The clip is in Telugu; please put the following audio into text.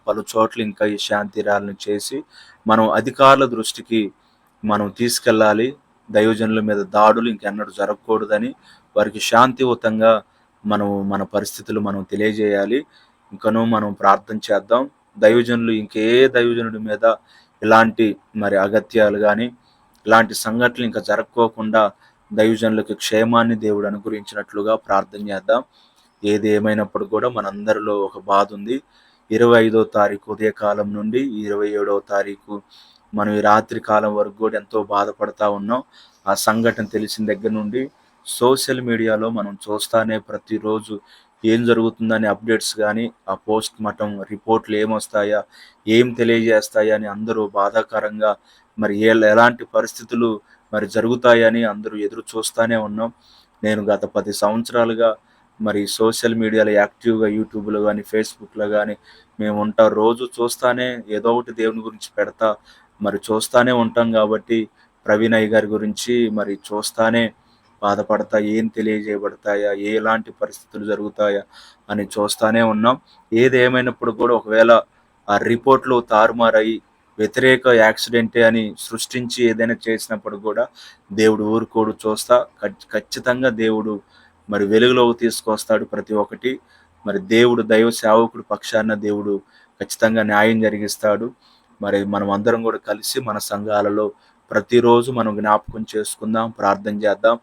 పలు చోట్ల ఇంకా ఈ శాంతి ర్యాలీని చేసి మనం అధికారుల దృష్టికి మనం తీసుకెళ్ళాలి. దైవజనుల మీద దాడులు ఇంకెన్నడూ జరగకూడదని వారికి శాంతియుతంగా మన పరిస్థితులు మనం తెలియజేయాలి. ఇంకనూ మనం ప్రార్థన చేద్దాం. దైవజనులు ఇంకే దైవజనుడి మీద ఇలాంటి అగత్యాలు గాని, ఇలాంటి సంఘటనలు ఇంకా జరక్కోకుండా దైవజనులకు క్షేమాన్ని దేవుడు అనుగ్రహించినట్లుగా ప్రార్థన చేద్దాం. ఏది ఏమైనప్పుడు కూడా మనందరిలో ఒక బాధుంది. 25వ తారీఖు ఉదయకాలం నుండి 27వ తారీఖు మనం ఈ రాత్రి కాలం వరకు కూడా ఎంతో బాధపడతా ఉన్నాం. ఆ సంఘటన తెలిసిన దగ్గర నుండి సోషల్ మీడియాలో మనం చూస్తానే ప్రతిరోజు ఏం జరుగుతుందని అప్డేట్స్ గానీ, ఆ పోస్ట్ మార్టం రిపోర్ట్‌లు ఏమొస్తాయా, ఏం తెలియజేస్తాయా అని అందరూ బాధాకరంగా ఎలాంటి పరిస్థితులు జరుగుతాయని అందరూ ఎదురు చూస్తానే ఉన్నాం. నేను గత 10 సంవత్సరాలుగా సోషల్ మీడియాలో యాక్టివ్‌గా యూట్యూబ్‌లో గానీ, ఫేస్‌బుక్‌లో గానీ మేముంటా రోజు చూస్తానే ఏదో ఒకటి దేవుని గురించి పెడతా చూస్తానే ఉంటాం గాబట్టి, ప్రవీణ్ అయ్య గారి గురించి చూస్తానే బాధపడతా ఏం తెలియజేయబడతాయా, ఎలాంటి పరిస్థితులు జరుగుతాయా అని చూస్తానే ఉన్నాం. ఏదేమైనప్పుడు కూడా ఒకవేళ ఆ రిపోర్ట్‌లు తారుమారయ్యి వ్యతిరేక యాక్సిడెంటే అని సృష్టించి ఏదైనా చేసినప్పుడు గూడా దేవుడు ఊరుకోడు చూస్తా. ఖచ్చితంగా దేవుడు వెలుగులోకి తీసుకొస్తాడు ప్రతి ఒక్కటి. దేవుడు దైవ సేవకుడి పక్షాన దేవుడు ఖచ్చితంగా న్యాయం జరిగిస్తాడు. మనమందరం గూడా కలిసి మన సంఘాలలో ప్రతిరోజు మనం జ్ఞాపకం చేసుకుందాం, ప్రార్థన చేద్దాం.